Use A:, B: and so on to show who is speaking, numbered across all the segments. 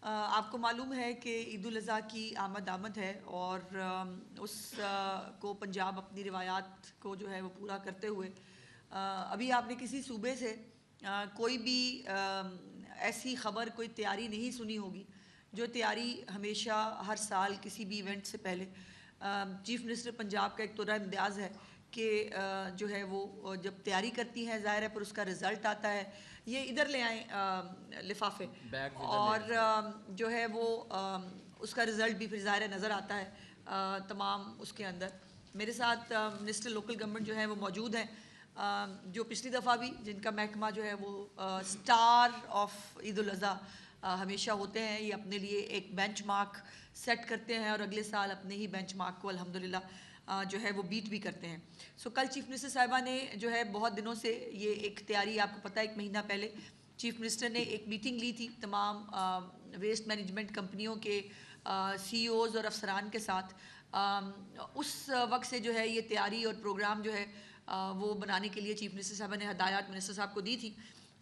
A: آپ کو معلوم ہے کہ عید الاضحیٰ کی آمد ہے اور اس کو پنجاب اپنی روایات کو جو ہے وہ پورا کرتے ہوئے ابھی آپ نے کسی صوبے سے کوئی بھی ایسی خبر کوئی تیاری نہیں سنی ہوگی جو تیاری ہمیشہ ہر سال کسی بھی ایونٹ سے پہلے چیف منسٹر پنجاب کا ایک طرح امتیاز ہے کہ جو ہے وہ جب تیاری کرتی ہیں ظاہر ہے پر اس کا رزلٹ آتا ہے. یہ ادھر لے آئیں لفافے اور جو ہے وہ اس کا رزلٹ بھی پھر ظاہر نظر آتا ہے تمام اس کے اندر. میرے ساتھ منسٹر لوکل گورنمنٹ جو ہے وہ موجود ہیں جو پچھلی دفعہ بھی جن کا محکمہ جو ہے وہ سٹار آف عید الاضحیٰ ہمیشہ ہوتے ہیں. یہ اپنے لیے ایک بینچ مارک سیٹ کرتے ہیں اور اگلے سال اپنے ہی بینچ مارک کو الحمدللہ جو ہے وہ بیٹ بھی کرتے ہیں. کل چیف منسٹر صاحبہ نے جو ہے بہت دنوں سے یہ ایک تیاری آپ کو پتہ ہے 1 مہینہ پہلے چیف منسٹر نے ایک میٹنگ لی تھی تمام ویسٹ مینجمنٹ کمپنیوں کے سی اوز اور افسران کے ساتھ. اس وقت سے جو ہے یہ تیاری اور پروگرام جو ہے وہ بنانے کے لیے چیف منسٹر صاحبہ نے ہدایات منسٹر صاحب کو دی تھی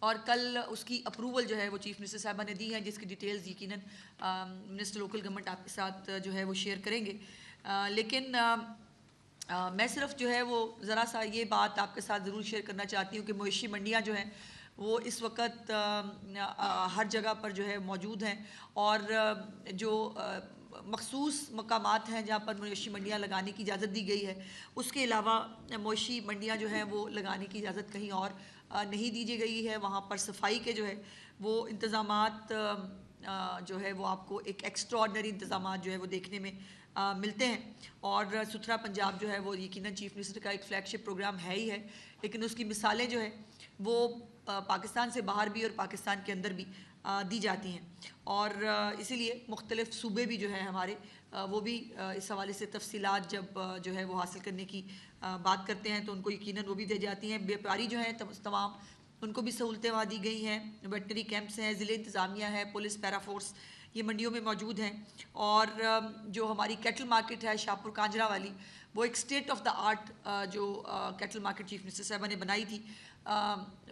A: اور کل اس کی اپروول جو ہے وہ چیف منسٹر صاحبہ نے دی ہیں جس کی ڈیٹیلز یقیناً منسٹر لوکل گورنمنٹ آپ کے ساتھ جو ہے وہ شیئر کریں گے. لیکن میں صرف جو ہے وہ ذرا سا یہ بات آپ کے ساتھ ضرور شیئر کرنا چاہتی ہوں کہ مویشی منڈیاں جو ہیں وہ اس وقت ہر جگہ پر جو ہے موجود ہیں اور جو مخصوص مقامات ہیں جہاں پر مویشی منڈیاں لگانے کی اجازت دی گئی ہے اس کے علاوہ مویشی منڈیاں جو ہیں وہ لگانے کی اجازت کہیں اور نہیں دی گئی ہے. وہاں پر صفائی کے جو ہے وہ انتظامات جو ہے وہ آپ کو ایک ایکسٹراڈنری انتظامات جو ہے وہ دیکھنے میں ملتے ہیں اور ستھرا پنجاب جو ہے وہ یقیناً چیف منسٹر کا ایک فلیگ شپ پروگرام ہے ہی ہے لیکن اس کی مثالیں جو ہیں وہ پاکستان سے باہر بھی اور پاکستان کے اندر بھی دی جاتی ہیں اور اسی لیے مختلف صوبے بھی جو ہیں ہمارے وہ بھی اس حوالے سے تفصیلات جب جو ہے وہ حاصل کرنے کی بات کرتے ہیں تو ان کو یقیناً وہ بھی دی جاتی ہیں. بیپاری جو ہیں تمام ان کو بھی سہولتیں وہاں دی گئی ہیں. ویٹنری کیمپس ہیں, ضلع انتظامیہ ہے, پولیس, پیرا فورس یہ منڈیوں میں موجود ہیں اور جو ہماری کیٹل مارکیٹ ہے شاہپور کانجرا والی وہ ایک اسٹیٹ آف دا آرٹ جو کیٹل مارکیٹ چیف منسٹر صاحبہ نے بنائی تھی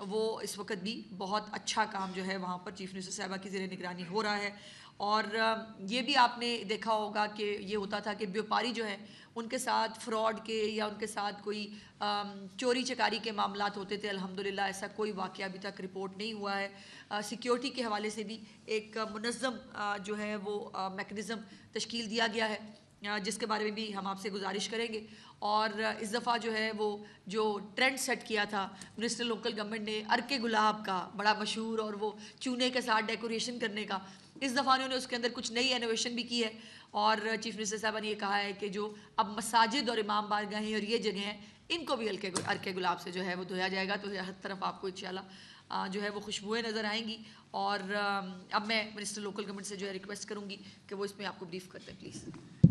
A: وہ اس وقت بھی بہت اچھا کام جو ہے وہاں پر چیف منسٹر صاحبہ کی زیر نگرانی ہو رہا ہے. اور یہ بھی آپ نے دیکھا ہوگا کہ یہ ہوتا تھا کہ بیوپاری جو ہے ان کے ساتھ فراڈ کے یا ان کے ساتھ کوئی چوری چکاری کے معاملات ہوتے تھے. الحمدللہ ایسا کوئی واقعہ ابھی تک رپورٹ نہیں ہوا ہے. سیکیورٹی کے حوالے سے بھی ایک منظم جو ہے وہ میکنزم تشکیل دیا گیا ہے جس کے بارے میں بھی ہم آپ سے گزارش کریں گے. اور اس دفعہ جو ہے وہ جو ٹرینڈ سیٹ کیا تھا منسٹر لوکل گورنمنٹ نے ارکے گلاب کا بڑا مشہور اور وہ چونے کے ساتھ ڈیکوریشن کرنے کا, اس دفعہ انہوں نے اس کے اندر کچھ نئی انوویشن بھی کی ہے اور چیف منسٹر صاحبہ نے یہ کہا ہے کہ جو اب مساجد اور امام بارگاہیں اور یہ جگہیں ہیں ان کو بھی ارکے گلاب سے جو ہے وہ دھویا جائے گا. تو ہر طرف آپ کو انشاءاللہ جو ہے وہ خوشبوئیں نظر آئیں گی. اور اب میں منسٹر لوکل گورنمنٹ سے جو ہے ریکویسٹ کروں گی کہ وہ اس میں آپ کو بریف کر دیں پلیز.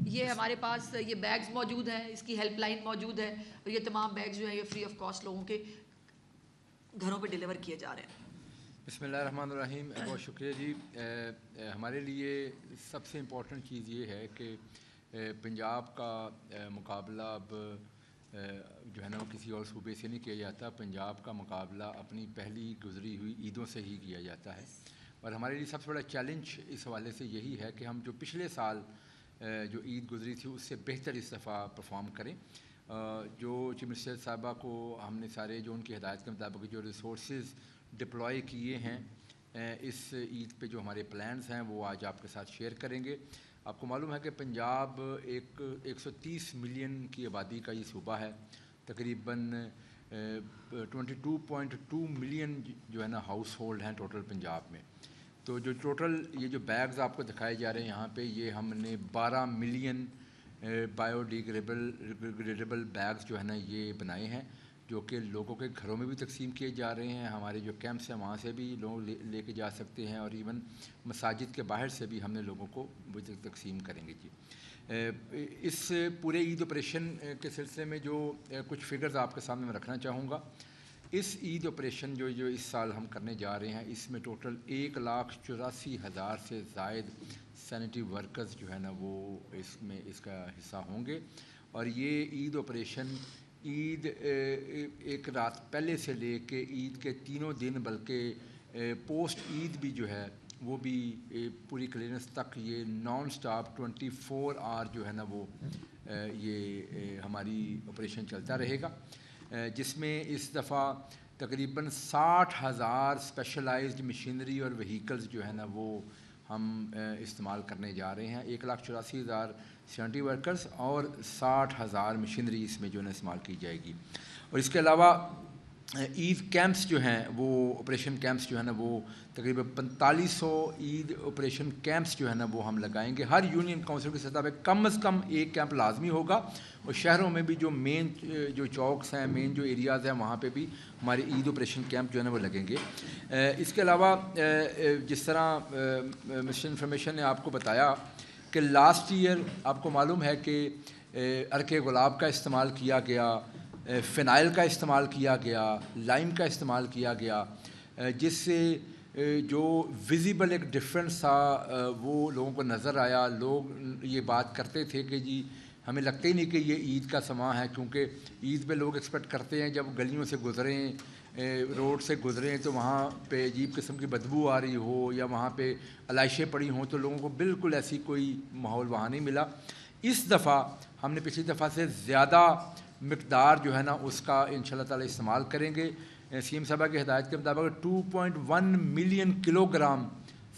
A: یہ ہمارے پاس یہ بیگز موجود ہیں, اس کی ہیلپ لائن موجود ہے اور یہ تمام بیگز جو ہیں یہ فری آف کاسٹ لوگوں کے گھروں پہ ڈیلیور کیے جا رہے ہیں.
B: بسم اللہ الرحمن الرحیم. بہت شکریہ جی. ہمارے لیے سب سے امپورٹنٹ چیز یہ ہے کہ پنجاب کا مقابلہ اب جو ہے نا وہ کسی اور صوبے سے نہیں کیا جاتا. پنجاب کا مقابلہ اپنی پہلی گزری ہوئی عیدوں سے ہی کیا جاتا ہے اور ہمارے لیے سب سے بڑا چیلنج اس حوالے سے یہی ہے کہ ہم جو پچھلے سال جو عید گزری تھی اس سے بہتر اس دفعہ پرفارم کریں. جو چیف منسٹر صاحبہ کو ہم نے سارے جو ان کی ہدایت کے مطابق جو ریسورسز ڈپلوائے کیے ہیں اس عید پہ جو ہمارے پلانز ہیں وہ آج آپ کے ساتھ شیئر کریں گے. آپ کو معلوم ہے کہ پنجاب 130 ملین کی آبادی کا یہ صوبہ ہے. تقریباً 22.2 ملین جو ہے نا ہاؤس ہولڈ ہیں ٹوٹل پنجاب میں. تو جو ٹوٹل یہ جو بیگز آپ کو دکھائے جا رہے ہیں یہاں پہ یہ ہم نے 12 ملین بایو ڈیگریڈیبل بیگز جو ہے نا یہ بنائے ہیں جو کہ لوگوں کے گھروں میں بھی تقسیم کیے جا رہے ہیں. ہمارے جو کیمپس ہیں وہاں سے بھی لوگ لے کے جا سکتے ہیں اور ایون مساجد کے باہر سے بھی ہم نے لوگوں کو تقسیم کریں گے. جی اس پورے عید آپریشن کے سلسلے میں جو کچھ فگرز آپ کے سامنے میں رکھنا چاہوں گا. اس عید آپریشن جو اس سال ہم کرنے جا رہے ہیں اس میں ٹوٹل 1,84,000 سے زائد سینیٹری ورکرز جو ہے نا وہ اس کا حصہ ہوں گے. اور یہ عید آپریشن عید ایک رات پہلے سے لے کے عید کے 3 دن بلکہ پوسٹ عید بھی جو ہے وہ بھی پوری کلیئرنس تک یہ نان سٹاپ 24 آور جو ہے نا وہ یہ ہماری آپریشن چلتا رہے گا، جس میں اس دفعہ تقریباً 60,000 اسپیشلائزڈ مشینری اور وہیکلز جو ہے نا وہ ہم استعمال کرنے جا رہے ہیں. 1,84,000 سیکورٹی ورکرز اور 60,000 مشینری اس میں جو ہے نا استعمال کی جائے گی. اور اس کے علاوہ عید کیمپس جو ہیں وہ آپریشن کیمپس جو ہے نا وہ تقریباً 4500 عید آپریشن کیمپس جو ہے نا وہ ہم لگائیں گے. ہر یونین کونسل کی سطح پہ کم از کم ایک کیمپ لازمی ہوگا، اور شہروں میں بھی جو مین جو چوکس ہیں، مین جو ایریاز ہیں، وہاں پہ بھی ہمارے عید آپریشن کیمپ جو ہے نا وہ لگیں گے. اس کے علاوہ جس طرح مسٹر انفارمیشن نے آپ کو بتایا کہ لاسٹ ایئر آپ کو معلوم ہے کہ عرق گلاب کا استعمال کیا گیا، فینائل کا استعمال کیا گیا، لائم کا استعمال کیا گیا، جس سے جو ویزیبل ایک ڈفرینس تھا وہ لوگوں کو نظر آیا. لوگ یہ بات کرتے تھے کہ جی ہمیں لگتا ہی نہیں کہ یہ عید کا سماں ہے، کیونکہ عید پہ لوگ ایکسپیکٹ کرتے ہیں جب گلیوں سے گزریں، روڈ سے گزریں تو وہاں پہ عجیب قسم کی بدبو آ رہی ہو یا وہاں پہ علائشیں پڑی ہوں، تو لوگوں کو بالکل ایسی کوئی ماحول وہاں نہیں ملا. اس دفعہ ہم نے پچھلی دفعہ سے زیادہ مقدار جو ہے نا اس کا انشاءاللہ تعالی استعمال کریں گے. سی ایم صاحبہ کی ہدایت کے مطابق 2.1 ملین کلو گرام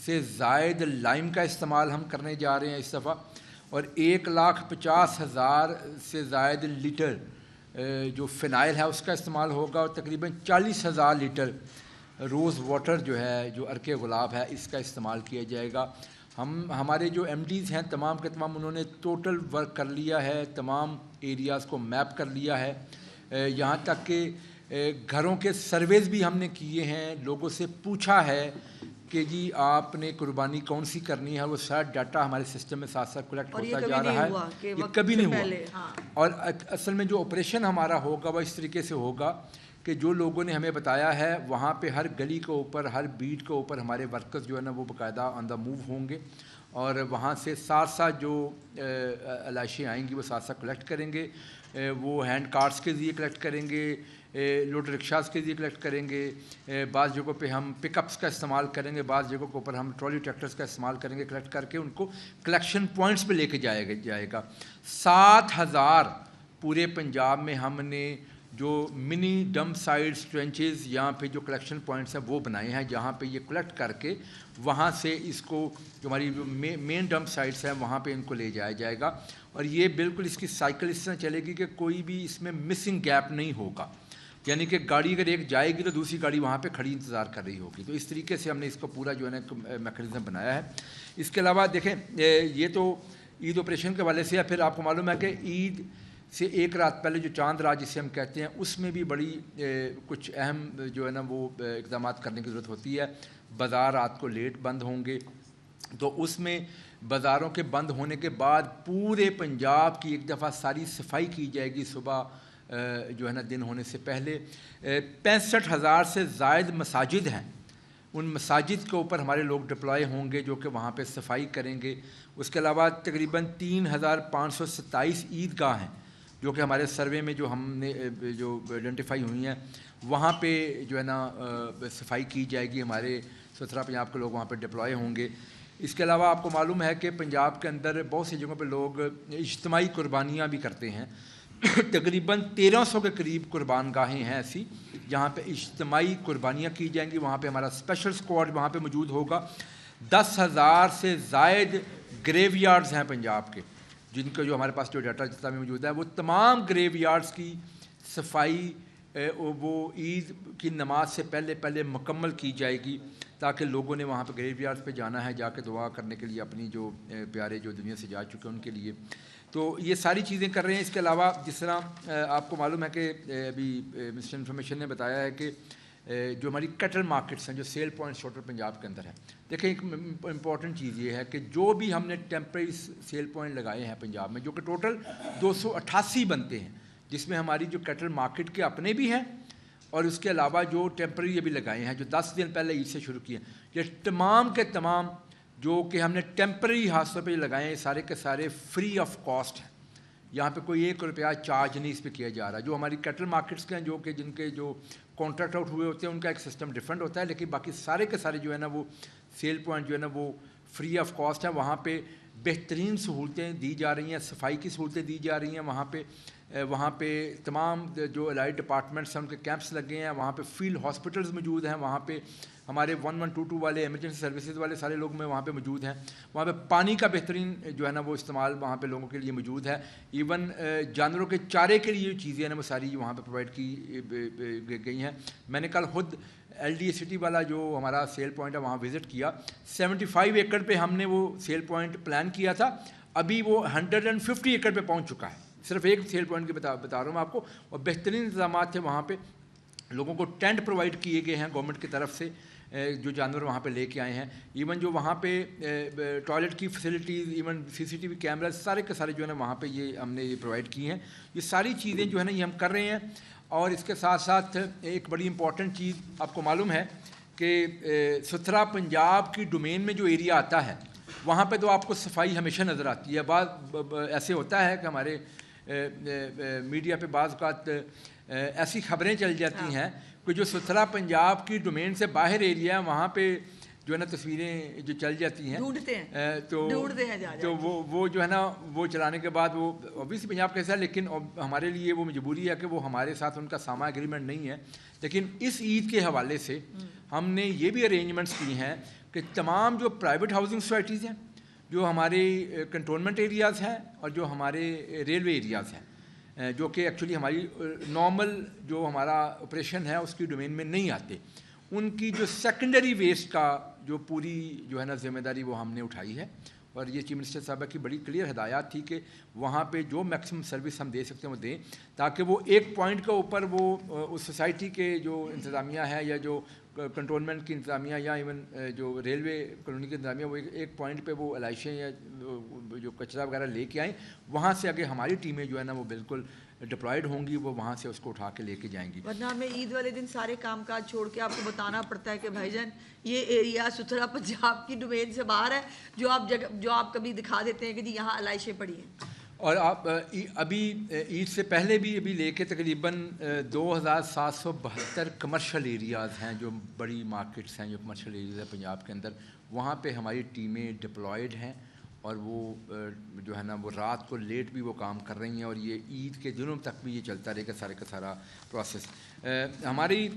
B: سے زائد لائم کا استعمال ہم کرنے جا رہے ہیں اس دفعہ، اور 1,50,000 سے زائد لیٹر جو فینائل ہے اس کا استعمال ہوگا، اور تقریباً 40,000 لیٹر روز واٹر جو ہے جو عرق گلاب ہے اس کا استعمال کیا جائے گا. ہمارے جو ایم ڈیز ہیں تمام کے تمام انہوں نے ٹوٹل ورک کر لیا ہے، تمام ایریاز کو میپ کر لیا ہے، یہاں تک کہ گھروں کے سرویز بھی ہم نے کیے ہیں، لوگوں سے پوچھا ہے کہ جی آپ نے قربانی کون سی کرنی ہے. وہ سارا ڈاٹا ہمارے سسٹم میں ساتھ ساتھ کلیکٹ ہوتا جا رہا ہے. یہ کبھی نہیں ہوا. اور اصل میں جو آپریشن ہمارا ہوگا وہ اس طریقے سے ہوگا کہ جو لوگوں نے ہمیں بتایا ہے وہاں پہ ہر گلی کے اوپر، ہر بیٹ کے اوپر ہمارے ورکرز جو ہے نا وہ باقاعدہ آن دا موو ہوں گے، اور وہاں سے ساتھ ساتھ جو علائشیں آئیں گی وہ ساتھ ساتھ کلیکٹ کریں گے. وہ ہینڈ کارٹس کے ذریعے کلیکٹ کریں گے، لوڈ رکشاز کے ذریعے کلیکٹ کریں گے، بعض جگہوں پہ ہم پک اپس کا استعمال کریں گے، بعض جگہوں کے اوپر ہم ٹرالی ٹریکٹرز کا استعمال کریں گے. کلیکٹ کر کے ان کو کلیکشن پوائنٹس پہ لے کے جائے گا. 7,000 پورے پنجاب میں ہم نے جو منی ڈمپ سائٹس، ٹرینچز، یہاں پہ جو کلیکشن پوائنٹس ہیں وہ بنائے ہیں، جہاں پہ یہ کلیکٹ کر کے وہاں سے اس کو جو ہماری مین ڈمپ سائٹس ہیں وہاں پہ ان کو لے جایا جائے گا. اور یہ بالکل اس کی سائیکل اس طرح چلے گی کہ کوئی بھی اس میں مسنگ گیپ نہیں ہوگا، یعنی کہ گاڑی اگر ایک جائے گی تو دوسری گاڑی وہاں پہ کھڑی انتظار کر رہی ہوگی. تو اس طریقے سے ہم نے اس کو پورا جو ہے نا میکانزم بنایا ہے. اس کے علاوہ دیکھیں یہ تو عید آپریشن کے حوالے سے ہے. پھر آپ کو معلوم ہے کہ عید سے ایک رات پہلے جو چاند رات جسے ہم کہتے ہیں اس میں بھی بڑی کچھ اہم جو ہے نا وہ اقدامات کرنے کی ضرورت ہوتی ہے. بازار رات کو لیٹ بند ہوں گے، تو اس میں بازاروں کے بند ہونے کے بعد پورے پنجاب کی ایک دفعہ ساری صفائی کی جائے گی صبح جو ہے نا دن ہونے سے پہلے. 65,000 سے زائد مساجد ہیں، ان مساجد کے اوپر ہمارے لوگ ڈپلائے ہوں گے جو کہ وہاں پہ صفائی کریں گے. اس کے علاوہ تقریباً 3,527 عید گاہ ہیں جو کہ ہمارے سروے میں جو ہم نے جو آئیڈینٹیفائی ہوئی ہیں وہاں پہ جو ہے نا صفائی کی جائے گی. ہمارے 17 پنجاب کے لوگ وہاں پہ ڈپلائے ہوں گے. اس کے علاوہ آپ کو معلوم ہے کہ پنجاب کے اندر بہت سی جگہوں پہ لوگ اجتماعی قربانیاں بھی کرتے ہیں. تقریباً 1,300 کے قریب قربان گاہیں ہیں ایسی جہاں پہ اجتماعی قربانیاں کی جائیں گی. وہاں پہ ہمارا اسپیشل اسکواڈ وہاں پہ موجود ہوگا. 10,000 سے زائد گریو یارڈز ہیں پنجاب کے، جن کا جو ہمارے پاس جو ڈاٹا جتنا بھی موجود ہے وہ تمام گریو یارڈز کی صفائی وہ عید کی نماز سے پہلے مکمل کی جائے گی، تاکہ لوگوں نے وہاں پہ گریو یارڈز پہ جانا ہے جا کے دعا کرنے کے لیے اپنی جو پیارے جو دنیا سے جا چکے ہیں ان کے لیے. تو یہ ساری چیزیں کر رہے ہیں. اس کے علاوہ جس طرح آپ کو معلوم ہے کہ ابھی مسٹر انفارمیشن نے بتایا ہے کہ جو ہماری کیٹل مارکیٹس ہیں جو سیل پوائنٹس ٹوٹل پنجاب کے اندر ہیں. دیکھیں ایک امپورٹنٹ چیز یہ ہے کہ جو بھی ہم نے ٹیمپریری سیل پوائنٹ لگائے ہیں پنجاب میں، جو کہ ٹوٹل 288 بنتے ہیں، جس میں ہماری جو کیٹل مارکیٹ کے اپنے بھی ہیں اور اس کے علاوہ جو ٹیمپریری بھی لگائے ہیں جو 10 دن پہلے عید سے شروع کیے ہیں، یہ تمام کے تمام جو کہ ہم نے ٹیمپریری حادثوں پہ لگائے ہیں سارے کے سارے فری آف کاسٹ ہیں. یہاں پہ کوئی 1 روپیہ چارج نہیں اس پہ کیا جا رہا. جو ہماری کیٹل مارکیٹس کے ہیں جو کہ جن کے جو کانٹریکٹ آؤٹ ہوئے ہوتے ہیں ان کا ایک سسٹم ڈفرینٹ ہوتا ہے، لیکن باقی سارے کے سارے جو ہے نا وہ سیل پوائنٹ جو ہے نا وہ فری آف کاسٹ ہے. وہاں پہ بہترین سہولتیں دی جا رہی ہیں, صفائی کی سہولتیں دی جا رہی ہیں. وہاں پہ تمام جو الائڈ ڈپارٹمنٹس ہیں ان کے کیمپس لگے ہیں. وہاں پہ فیلڈ ہاسپٹلز موجود ہیں. وہاں پہ ہمارے 1122 والے ایمرجنسی سروسز والے سارے لوگ میں وہاں پہ موجود ہیں. وہاں پہ پانی کا بہترین جو ہے نا وہ استعمال وہاں پہ لوگوں کے لیے موجود ہے. ایون جانوروں کے چارے کے لیے جو چیزیں ہیں وہ ساری وہاں پہ پرووائڈ کی گئی ہیں. میں نے کل خود LDA سٹی والا جو ہمارا سیل پوائنٹ ہے وہاں وزٹ کیا. 75 ایکڑ پہ ہم نے وہ سیل پوائنٹ پلان کیا تھا, ابھی وہ 150 ایکڑ پہ پہنچ چکا ہے. صرف ایک سیل پوائنٹ کے بتا رہا ہوں میں آپ کو. اور بہترین انتظامات تھے وہاں پہ. لوگوں کو ٹینٹ پرووائڈ کیے گئے ہیں گورنمنٹ کی طرف سے جو جانور وہاں پہ لے کے آئے ہیں. ایون جو وہاں پہ ٹوائلٹ کی فیسلٹیز, ایون CCTV کیمراز سارے کے سارے جو ہے نا وہاں پہ یہ ہم نے یہ پرووائڈ کی ہیں. یہ ساری چیزیں جو ہے نا یہ ہم کر رہے ہیں. اور اس کے ساتھ ساتھ ایک بڑی امپورٹنٹ چیز آپ کو معلوم ہے کہ ستھرا پنجاب کی ڈومین میں جو ایریا آتا ہے وہاں پہ تو آپ کو صفائی ہمیشہ نظر آتی ہے. بعض ایسے ہوتا ہے کہ ہمارے میڈیا پہ بعض اوقات ایسی خبریں چل جاتی ہیں کہ جو ستھرا پنجاب کی ڈومین سے باہر ایریا ہے وہاں پہ جو ہے نا تصویریں جو چل جاتی ہیں تو وہ جو ہے نا وہ چلانے کے بعد وہ اوبیسلی پنجاب کیسا ہے, لیکن ہمارے لیے وہ مجبوری ہے کہ وہ ہمارے ساتھ ان کا ساما ایگریمنٹ نہیں ہے. لیکن اس عید کے حوالے سے ہم نے یہ بھی ارینجمنٹس کی ہیں کہ تمام جو پرائیویٹ ہاؤسنگ سوسائٹیز ہیں, جو ہمارے کنٹونمنٹ ایریاز ہیں اور جو ہمارے ریلوے ایریاز ہیں جو کہ ایکچولی ہماری نارمل جو ہمارا آپریشن ہے اس کی ڈومین میں نہیں آتے, ان کی جو سیکنڈری ویسٹ کا جو پوری جو ہے نا ذمہ داری وہ ہم نے اٹھائی ہے. اور یہ چیف منسٹر صاحبہ کی بڑی کلیئر ہدایات تھی کہ وہاں پہ جو میکسیمم سروس ہم دے سکتے ہیں وہ دیں, تاکہ وہ ایک پوائنٹ کے اوپر وہ اس سوسائٹی کے جو انتظامیہ ہے یا جو کنٹونمنٹ کی انتظامیہ یا ایون جو ریلوے کالونی کی انتظامیہ وہ ایک پوائنٹ پہ وہ علائشیں یا جو کچرا وغیرہ لے کے آئیں. وہاں سے آگے ہماری ٹیمیں جو ہے نا وہ بالکل ڈپلائڈ ہوں گی, وہ وہاں سے اس کو اٹھا کے لے کے جائیں گی.
A: ورنہ ہمیں عید والے دن سارے کام کاج چھوڑ کے آپ کو بتانا پڑتا ہے کہ بھائی جان یہ ایریا ستھرا پنجاب کی ڈومین سے باہر ہے, جو آپ کبھی دکھا دیتے ہیں کہ جی یہاں علائشیں پڑی ہیں.
B: اور آپ ابھی عید سے پہلے بھی ابھی لے کے تقریباً 2772 کمرشل ایریاز ہیں جو بڑی مارکیٹس ہیں جو کمرشل ایریاز ہیں پنجاب کے اندر, وہاں پہ ہماری ٹیمیں ڈپلائڈ ہیں اور وہ جو ہے نا وہ رات کو لیٹ بھی وہ کام کر رہی ہیں. اور یہ عید کے دنوں تک بھی یہ چلتا رہے گا سارے کا سارا پروسیس. ہماری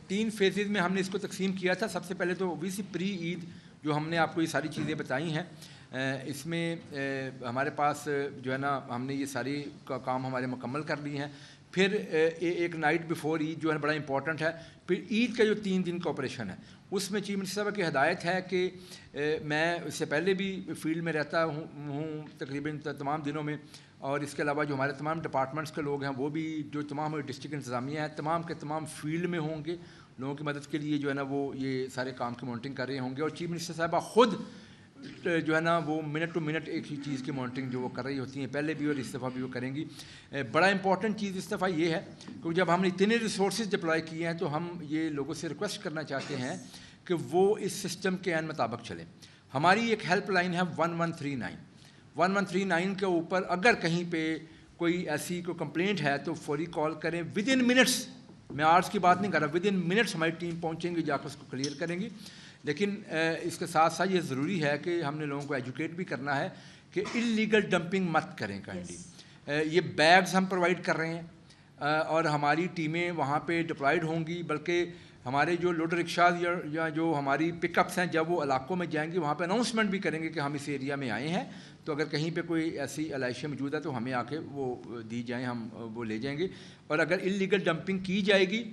B: 3 فیزز میں ہم نے اس کو تقسیم کیا تھا. سب سے پہلے تو اوبیسلی پری عید جو ہم نے آپ کو یہ ساری چیزیں بتائی ہیں, اس میں ہمارے پاس جو ہے نا ہم نے یہ ساری کا کام ہمارے مکمل کر لی ہیں. پھر ایک نائٹ بیفور عید جو ہے بڑا امپورٹنٹ ہے. پھر عید کا جو 3 دن کا آپریشن ہے اس میں چیف منسٹر صاحب کی ہدایت ہے کہ میں اس سے پہلے بھی فیلڈ میں رہتا ہوں تقریباً تمام دنوں میں, اور اس کے علاوہ جو ہمارے تمام ڈپارٹمنٹس کے لوگ ہیں وہ بھی جو تمام ڈسٹرکٹ انتظامیہ ہیں تمام کے تمام فیلڈ میں ہوں گے, لوگوں کی مدد کے لیے جو ہے نا وہ یہ سارے کام کی مانیٹرنگ کر رہے ہوں گے. اور چیف منسٹر صاحبہ خود جو ہے نا وہ منٹ ٹو منٹ ایک ہی چیز کی مانیٹرنگ جو وہ کر رہی ہوتی ہیں, پہلے بھی اور اس دفعہ بھی وہ کریں گی. بڑا امپورٹنٹ چیز اس دفعہ یہ ہے کہ جب ہم نے اتنے ریسورسز ڈپلائی کیے ہیں تو ہم یہ لوگوں سے ریکویسٹ کرنا چاہتے ہیں کہ وہ اس سسٹم کے عین مطابق چلیں. ہماری ایک ہیلپ لائن ہے 1139. 1139 کے اوپر اگر کہیں پہ کوئی ایسی کوئی کمپلینٹ ہے تو فوری کال کریں. ود ان منٹس, میں آرز کی بات نہیں کر رہا, ود ان منٹس ہماری ٹیم پہنچیں گی, جا کر اس کو کلیئر کریں گی. لیکن اس کے ساتھ ساتھ یہ ضروری ہے کہ ہم نے لوگوں کو ایجوکیٹ بھی کرنا ہے کہ انلیگل ڈمپنگ مت کریں کائنڈلی. یہ بیگز ہم پرووائڈ کر رہے ہیں اور ہماری ٹیمیں وہاں پہ ڈپلائڈ ہوں گی, بلکہ ہمارے جو لوڈر رکشاز یا جو ہماری پک اپس ہیں جب وہ علاقوں میں جائیں گے وہاں پہ اناؤنسمنٹ بھی کریں گے کہ ہم اس ایریا میں آئے ہیں, تو اگر کہیں پہ کوئی ایسی علائشیں موجود ہے تو ہمیں آ کے وہ دی جائیں, ہم وہ لے جائیں گے. اور اگر انلیگل ڈمپنگ کی جائے گی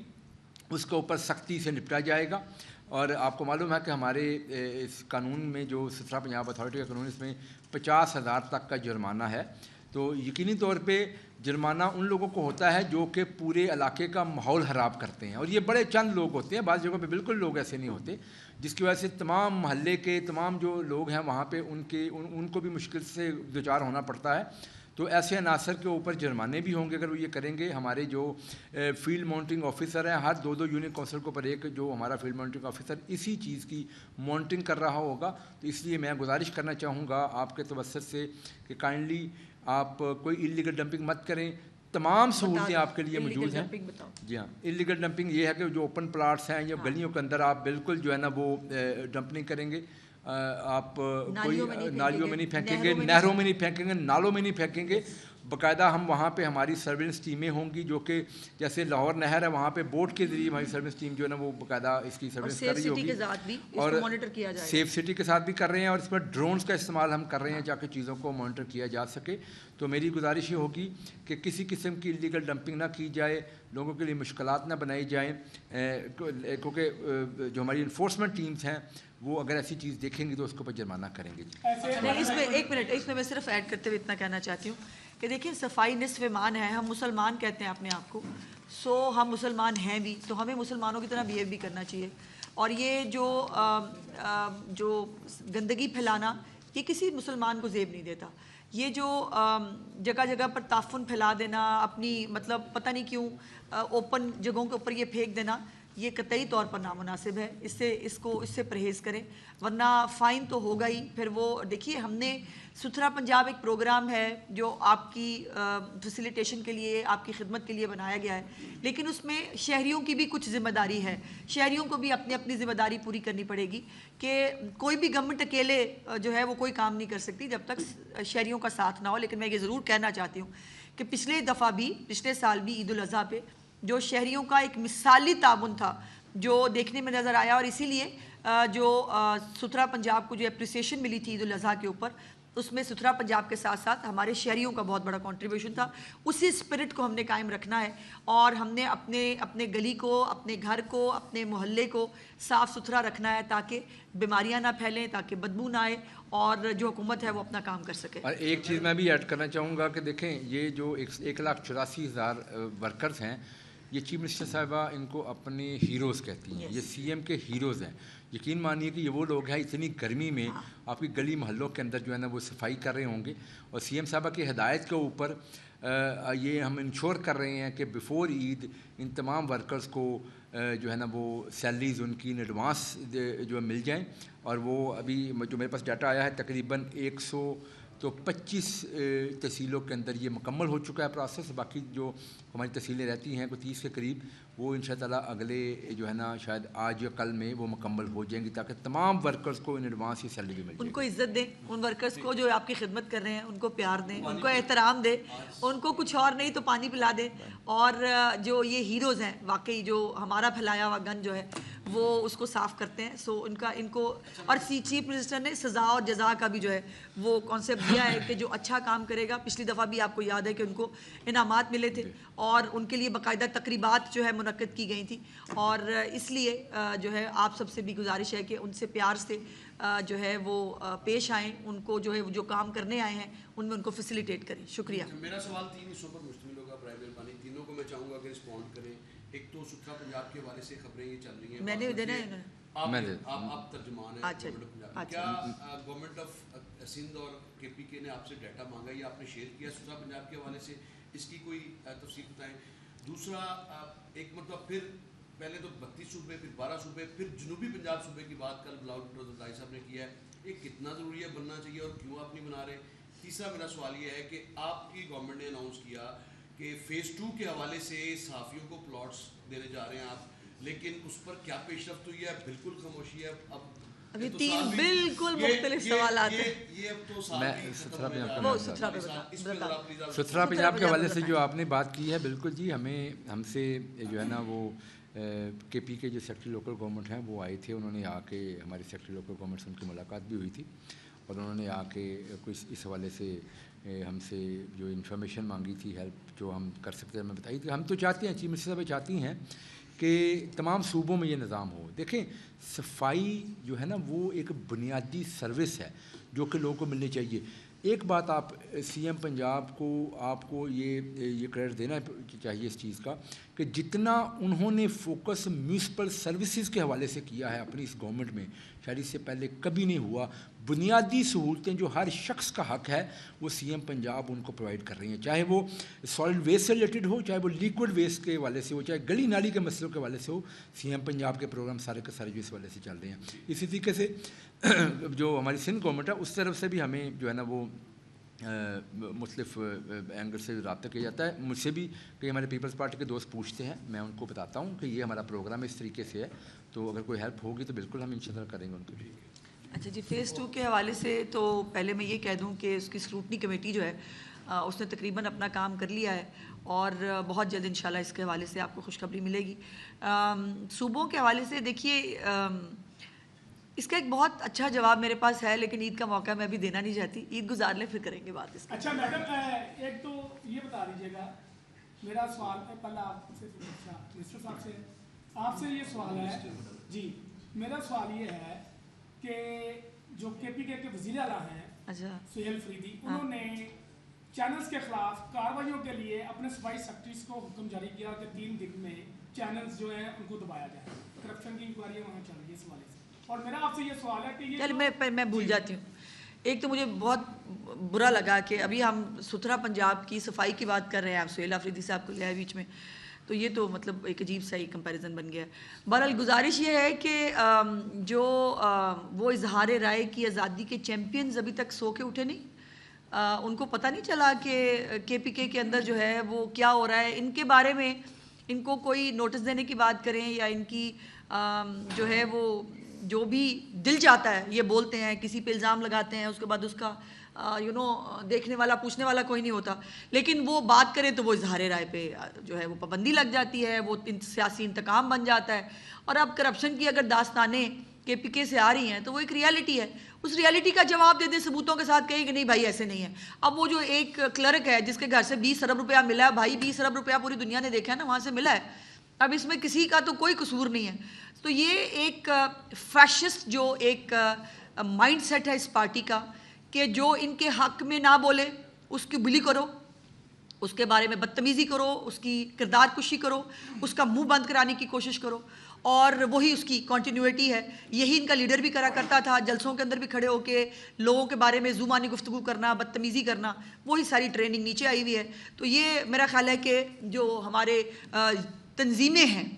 B: اس کے اوپر سختی سے نپٹا جائے گا. اور آپ کو معلوم ہے کہ ہمارے اس قانون میں جو ستھرا پنجاب اتھارٹی کا قانون, اس میں 50,000 تک کا جرمانہ ہے. تو یقینی طور پہ جرمانہ ان لوگوں کو ہوتا ہے جو کہ پورے علاقے کا ماحول خراب کرتے ہیں, اور یہ بڑے چند لوگ ہوتے ہیں, بعض جگہوں پہ بالکل لوگ ایسے نہیں ہوتے, جس کی وجہ سے تمام محلے کے تمام جو لوگ ہیں وہاں پہ ان کو بھی مشکل سے دوچار ہونا پڑتا ہے. تو ایسے عناصر کے اوپر جرمانے بھی ہوں گے اگر وہ یہ کریں گے. ہمارے جو فیلڈ مانیٹرنگ آفیسر ہیں, ہر 2 یونٹ کونسل کے اوپر ایک جو ہمارا فیلڈ مانیٹرنگ آفیسر اسی چیز کی مانیٹرنگ کر رہا ہوگا. تو اس لیے میں گزارش کرنا چاہوں گا آپ کے توسط سے کہ کائنڈلی آپ کوئی انلیگل ڈمپنگ مت کریں. تمام سہولتیں آپ کے لیے موجود ہیں.
A: بتاؤ.
B: جی ہاں, انلیگل ڈمپنگ یہ ہے کہ جو اوپن پلاٹس ہیں یا گلیوں کے اندر آپ بالکل جو ہے نا وہ ڈمپنگ کریں گے, آپ کوئی نالیوں میں نہیں پھینکیں گے, نہروں میں نہیں پھینکیں گے, نالوں میں نہیں پھینکیں گے. باقاعدہ ہم وہاں پہ ہماری سرویلنس ٹیمیں ہوں گی جو کہ جیسے لاہور نہر ہے وہاں پہ بوٹ کے ذریعے ہماری سروس ٹیم جو ہے نا وہ باقاعدہ اس کی سروس کر رہی ہوگی, اور سیف سٹی کے ساتھ بھی کر رہے ہیں, اور اس پر ڈرونز کا استعمال ہم کر رہے ہیں تاکہ چیزوں کو مانیٹر کیا جا سکے. تو میری گزارش یہ ہوگی کہ کسی قسم کی انلیگل ڈمپنگ نہ کی جائے, لوگوں کے لیے مشکلات نہ بنائی جائیں, کیونکہ جو ہماری انفورسمنٹ ٹیمز ہیں وہ اگر ایسی چیز دیکھیں گی تو اس کے اوپر جرمانہ کریں گے.
A: اس میں ایک منٹ, اس میں میں صرف ایڈ کرتے ہوئے اتنا کہنا چاہتی ہوں کہ دیکھیں صفائی نصف ایمان ہے. ہم مسلمان کہتے ہیں اپنے آپ کو, سو ہم مسلمان ہیں بھی, تو ہمیں مسلمانوں کی طرح بیہیو بھی کرنا چاہیے. اور یہ جو گندگی پھیلانا یہ کسی مسلمان کو زیب نہیں دیتا. یہ جو جگہ جگہ پر تعفن پھیلا دینا, اپنی مطلب پتہ نہیں کیوں اوپن جگہوں کے اوپر یہ پھینک دینا, یہ قطعی طور پر نامناسب ہے. اس سے پرہیز کریں, ورنہ فائن تو ہوگا ہی. پھر وہ دیکھیے ہم نے ستھرا پنجاب ایک پروگرام ہے جو آپ کی فیسیلیٹیشن کے لیے, آپ کی خدمت کے لیے بنایا گیا ہے, لیکن اس میں شہریوں کی بھی کچھ ذمہ داری ہے. شہریوں کو بھی اپنی اپنی ذمہ داری پوری کرنی پڑے گی کہ کوئی بھی گورنمنٹ اکیلے جو ہے وہ کوئی کام نہیں کر سکتی جب تک شہریوں کا ساتھ نہ ہو. لیکن میں یہ ضرور کہنا چاہتی ہوں کہ پچھلے سال بھی عید الاضحیٰ پہ جو شہریوں کا ایک مثالی تعاون تھا جو دیکھنے میں نظر آیا, اور اسی لیے جو ستھرا پنجاب کو جو اپریسیشن ملی تھی عید الاضحیٰ کے اوپر, اس میں ستھرا پنجاب کے ساتھ ساتھ ہمارے شہریوں کا بہت بڑا کنٹریبیوشن تھا. اسی اسپرٹ کو ہم نے قائم رکھنا ہے, اور ہم نے اپنے گلی کو, اپنے گھر کو, اپنے محلے کو صاف ستھرا رکھنا ہے تاکہ بیماریاں نہ پھیلیں, تاکہ بدبو نہ آئے, اور جو حکومت ہے وہ اپنا کام کر سکے.
B: اور ایک چیز میں بھی ایڈ کرنا چاہوں گا کہ دیکھیں یہ جو 1,84,000 ورکرز ہیں, یہ چیف منسٹر صاحبہ ان کو اپنے ہیروز کہتی ہیں. یہ سی ایم کے ہیروز ہیں. یقین مانیے کہ یہ وہ لوگ ہیں اتنی گرمی میں آپ کی گلی محلوں کے اندر جو ہے نا وہ صفائی کر رہے ہوں گے, اور سی ایم صاحبہ کی ہدایت کے اوپر یہ ہم انشور کر رہے ہیں کہ بیفور عید ان تمام ورکرز کو جو ہے نا وہ سیلریز ان کی ان ایڈوانس جو مل جائیں. اور وہ ابھی جو میرے پاس ڈاٹا آیا ہے تقریباً 125 تحصیلوں کے اندر یہ مکمل ہو چکا ہے پروسیس. باقی جو ہماری تحصیلیں رہتی ہیں کوئی 30 کے قریب, وہ ان شاء اللہ اگلے جو ہے نا شاید آج یا کل میں وہ مکمل ہو جائیں گی, تاکہ تمام ورکرز کو ان ایڈوانس یہ سیلری مل جائے.
A: ان کو عزت دیں, ان ورکرز کو جو آپ کی خدمت کر رہے ہیں ان کو پیار دیں, ان کو احترام دیں, ان کو کچھ اور نہیں تو پانی پلا دیں. اور جو یہ ہیروز ہیں واقعی جو ہمارا پھیلایا ہوا گن جو ہے وہ اس کو صاف کرتے ہیں. سو ان کو اور چیف منسٹر نے سزا اور جزا کا بھی جو ہے وہ کانسیپٹ دیا ہے کہ جو اچھا کام کرے گا. پچھلی دفعہ بھی آپ کو یاد ہے کہ ان کو انعامات ملے تھے, اور ان کے لیے باقاعدہ تقریبات جو ہے منعقد کی گئی تھیں. اور اس لیے جو ہے آپ سب سے بھی گزارش ہے کہ ان سے پیار سے جو ہے وہ پیش آئیں, ان کو جو ہے جو کام کرنے آئے ہیں ان میں ان کو فیسیلیٹیٹ کریں. شکریہ.
C: میرا سوال 3 حصوں پر مشتمل ہوگا برائے مہربانی, تینوں کو میں چاہوں گا کہ رسپونڈ کریں. ایک تو ستھرا پنجاب کے حوالے سے خبریں یہ چل رہی ہیں,
A: میں نے دینا ہے,
C: آپ ترجمان ہیں گورنمنٹ آف پنجاب, کیا گورنمنٹ آف سندھ اور کے پی کے نے آپ سے ڈیٹا مانگا یا آپ نے شیئر کیا ستھرا پنجاب کے حوالے سے, اس کی کوئی تفصیل بتائیں. دوسرا ایک مرتبہ پھر پہلے تو 32 صوبے, پھر 12 صوبے, پھر جنوبی پنجاب صوبے کی بات کل بلاول بھٹو دائی صاحب نے کیا ہے, یہ کتنا ضروری ہے, بننا چاہیے, اور کیوں آپ نہیں بنا رہے. تیسرا میرا سوال یہ ہے کہ آپ کی گورنمنٹ نے اناؤنس کیا کہ فیز 2 کے حوالے سے صحافیوں کو پلاٹس دینے جا رہے ہیں آپ, لیکن اس پر کیا پیش رفت ہوئی ہے؟ بالکل خاموشی ہے. اب
A: ابھی 3 بالکل مختلف سوالات ہیں.
B: ستھرا پنجاب کے حوالے سے جو آپ نے بات کی ہے, بالکل جی, ہم سے جو ہے نا وہ کے پی کے جو سیکرٹری لوکل گورنمنٹ ہیں وہ آئے تھے. انہوں نے آ کے ہمارے سیکرٹری لوکل گورنمنٹ سے ان کی ملاقات بھی ہوئی تھی, اور انہوں نے آ کے کچھ اس حوالے سے ہم سے جو انفارمیشن مانگی تھی, ہیلپ جو ہم کر سکتے ہیں ہمیں بتائی تھی. ہم تو چاہتے ہیں, چیف منسٹر صاحب چاہتی ہیں کہ تمام صوبوں میں یہ نظام ہو. دیکھیں صفائی جو ہے نا وہ ایک بنیادی سروس ہے جو کہ لوگوں کو ملنی چاہیے. ایک بات آپ سی ایم پنجاب کو آپ کو یہ کریڈٹ دینا چاہیے اس چیز کا کہ جتنا انہوں نے فوکس میونسپل سروسز کے حوالے سے کیا ہے اپنی اس گورنمنٹ میں, شاید اس سے پہلے کبھی نہیں ہوا. بنیادی سہولتیں جو ہر شخص کا حق ہے وہ سی ایم پنجاب ان کو پرووائڈ کر رہی ہیں, چاہے وہ سالڈ ویسٹ سے ریلیٹڈ ہو, چاہے وہ لیکوڈ ویسٹ کے حوالے سے ہو, چاہے گلی نالی کے مسئلوں کے حوالے سے ہو. سی ایم پنجاب کے پروگرام سارے کے سارے جو اس حوالے سے چل رہے ہیں. اسی طریقے سے جو ہماری سندھ گورنمنٹ ہے اس طرف سے بھی ہمیں جو ہے نا وہ مختلف اینگل سے رابطہ کیا جاتا ہے. مجھ سے بھی کئی ہمارے پیپلز پارٹی کے دوست پوچھتے ہیں, میں ان کو بتاتا ہوں کہ یہ ہمارا پروگرام اس طریقے سے ہے, تو اگر کوئی ہیلپ ہوگی تو بالکل ہم انشاءاللہ کریں گے ان کو.
A: اچھا جی, فیز 2 کے حوالے سے تو پہلے میں یہ کہہ دوں کہ اس کی اسکروٹنی کمیٹی جو ہے اس نے تقریباً اپنا کام کر لیا ہے, اور بہت جلد انشاءاللہ اس کے حوالے سے آپ کو خوشخبری ملے گی. صوبوں کے حوالے سے دیکھیے, اس کا ایک بہت اچھا جواب میرے پاس ہے, لیکن عید کا موقع میں ابھی دینا نہیں چاہتی, عید گزار لیں پھر کریں گے بات اس کی.
D: اچھا میڈم, ایک تو یہ بتا دیجیے گا, میرا سوال ہے پہلا آپ سے, منسٹر صاحب سے, آپ سے یہ سوال ہے جی, میرا سوال یہ ہے کہ جو کے پی کے وزیر اعلیٰ ہیں سہیل فریدی, انہوں نے چینلز کے خلاف کارروائیوں کے لیے اپنے صوبائی سیکرٹریز کو حکم جاری کیا کہ 3 دن میں چینلز جو ہیں ان کو دبایا جائے. کرپشن کی انکوائریاں وہاں چل رہی ہے اس حوالے سے, اور میرا آپ سے یہ سوال ہے کہ یہ
A: میں بھول جاتی ہوں. ایک تو مجھے بہت برا لگا کہ ابھی ہم ستھرا پنجاب کی صفائی کی بات کر رہے ہیں, آپ سہیل آفریدی صاحب کو لیا ہے بیچ میں, تو یہ تو مطلب ایک عجیب سا ہی کمپیریزن بن گیا ہے. بہرحال گزارش یہ ہے کہ جو وہ اظہار رائے کی آزادی کے چیمپئنز ابھی تک سو کے اٹھے نہیں, ان کو پتہ نہیں چلا کہ کے پی کے اندر جو ہے وہ کیا ہو رہا ہے. ان کے بارے میں ان کو کوئی نوٹس دینے کی بات کریں, یا ان کی جو ہے وہ جو بھی دل چاہتا ہے یہ بولتے ہیں, کسی پہ الزام لگاتے ہیں, اس کے بعد اس کا دیکھنے والا پوچھنے والا کوئی نہیں ہوتا, لیکن وہ بات کریں تو وہ اظہار رائے پہ جو ہے وہ پابندی لگ جاتی ہے, وہ سیاسی انتقام بن جاتا ہے. اور اب کرپشن کی اگر داستانیں کے پی کے سے آ رہی ہیں تو وہ ایک ریالٹی ہے, اس ریالٹی کا جواب دے دیں ثبوتوں کے ساتھ, کہیں کہ نہیں بھائی ایسے نہیں ہے. اب وہ جو ایک کلرک ہے جس کے گھر سے 20 ارب روپیہ ملا ہے, بھائی 20 ارب روپیہ پوری دنیا نے دیکھا ہے نا, وہاں سے ملا ہے, اب اس میں کسی کا تو کوئی قصور نہیں ہے. تو یہ ایک فیشسٹ جو ایک مائنڈ سیٹ ہے اس پارٹی کا, کہ جو ان کے حق میں نہ بولے اس کی بلی کرو, اس کے بارے میں بدتمیزی کرو, اس کی کردار کشی کرو, اس کا منہ بند کرانے کی کوشش کرو, اور وہی اس کی کنٹینیوٹی ہے. یہی ان کا لیڈر بھی کرا کرتا تھا, جلسوں کے اندر بھی کھڑے ہو کے لوگوں کے بارے میں زبانی گفتگو کرنا, بدتمیزی کرنا, وہی ساری ٹریننگ نیچے آئی ہوئی ہے. تو یہ میرا خیال ہے کہ جو ہمارے تنظیمیں ہیں,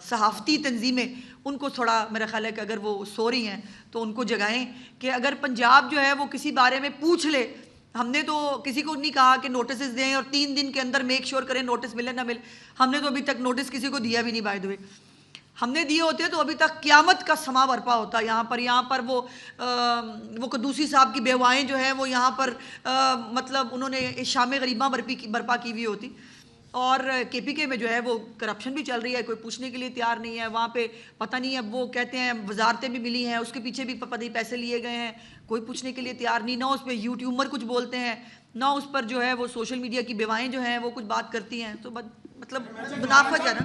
A: صحافتی تنظیمیں, ان کو تھوڑا میرا خیال ہے کہ اگر وہ سو رہی ہیں تو ان کو جگائیں کہ اگر پنجاب جو ہے وہ کسی بارے میں پوچھ لے, ہم نے تو کسی کو نہیں کہا کہ نوٹسز دیں اور 3 دن کے اندر میک شور کریں نوٹس ملے نہ مل, ہم نے تو ابھی تک نوٹس کسی کو دیا بھی نہیں. بائی دی وے ہم نے دیے ہوتے تو ابھی تک قیامت کا سما برپا ہوتا یہاں پر وہ قدوسی صاحب کی بیوائیں جو ہیں وہ یہاں پر مطلب انہوں نے شام غریباں برپا کی ہوئی ہوتی. اور کے پی کے میں جو ہے وہ کرپشن بھی چل رہی ہے, کوئی پوچھنے کے لیے تیار نہیں ہے. وہاں پہ پتہ نہیں ہے, وہ کہتے ہیں وزارتیں بھی ملی ہیں, اس کے پیچھے بھی پتہ نہیں پیسے لیے گئے ہیں, کوئی پوچھنے کے لیے تیار نہیں. نہ اس پہ یوٹیوبر کچھ بولتے ہیں, نہ اس پر جو ہے وہ سوشل میڈیا کی بیوائیں جو ہیں وہ کچھ بات کرتی ہیں. تو مطلب منافق ہے نا.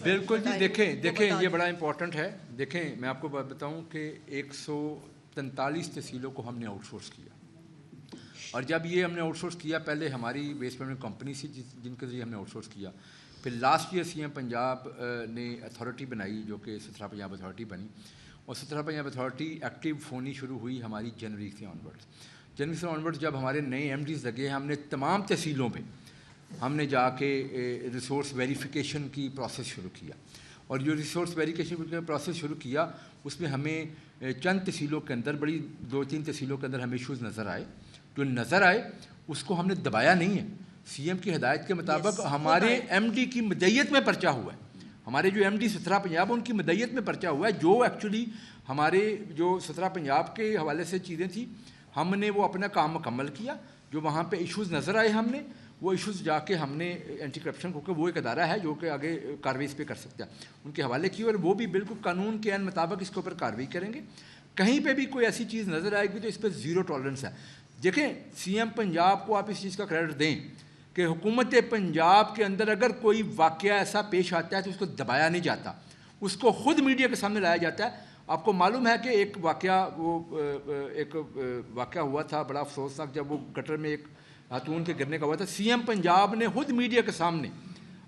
B: بالکل جی, دیکھیں یہ بڑا امپورٹنٹ ہے. دیکھیں میں آپ کو بتاؤں کہ 143 تحصیلوں کو ہم نے آؤٹ سورس کیا, اور جب یہ ہم نے آؤٹ سورس کیا, پہلے ہماری ویسٹ پیمنٹ کمپنی سی جن کے ذریعے ہم نے آؤٹ سورس کیا, پھر last year C M Punjab نے اتھارٹی بنائی جو کہ ستھرا پنجاب اتھارٹی بنی, اور ستھرا پنجاب اتھارٹی ایکٹیو ہونی شروع ہوئی ہماری جنوری سے آنورڈ. جب ہمارے نئے ایم ڈیز لگے, ہم نے تمام تحصیلوں پہ ہم نے جا کے ریسورس ویریفیکیشن کی پروسیس شروع کیا, اور جو ریسورس ویریفیکیشن کا پروسیس شروع کیا اس میں ہمیں چند تحصیلوں کے اندر, بڑی 2-3 تحصیلوں کے اندر ہمیں ایشوز نظر آئے. جو نظر آئے اس کو ہم نے دبایا نہیں ہے. سی ایم کی ہدایت کے مطابق ہمارے ایم ڈی کی مدعیت میں پرچہ ہوا ہے. ہمارے جو ایم ڈی ستھرا پنجاب ان کی مدعیت میں پرچہ ہوا ہے. جو ایکچولی ہمارے جو ستھرا پنجاب کے حوالے سے چیزیں تھیں, ہم نے وہ اپنا کام مکمل کیا. جو وہاں پہ ایشوز نظر آئے, ہم نے وہ ایشوز جا کے ہم نے اینٹی کرپشن کو, وہ ایک ادارہ ہے جو کہ آگے کارروائی اس پہ کر سکتا ہے, ان کے حوالے کی, اور وہ بھی بالکل قانون کے عین مطابق اس کے اوپر کارروائی کریں گے. کہیں پہ بھی کوئی ایسی چیز نظر آئے گی تو اس پہ 0 ٹالرنس ہے. دیکھیں سی ایم پنجاب کو آپ اس چیز کا کریڈٹ دیں کہ حکومت پنجاب کے اندر اگر کوئی واقعہ ایسا پیش آتا ہے تو اس کو دبایا نہیں جاتا, اس کو خود میڈیا کے سامنے لایا جاتا ہے. آپ کو معلوم ہے کہ ایک واقعہ ہوا تھا بڑا افسوسناک, جب وہ گٹر میں ایک خاتون کے گرنے کا ہوا تھا. سی ایم پنجاب نے خود میڈیا کے سامنے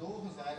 E: 2000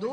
A: 2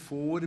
B: 4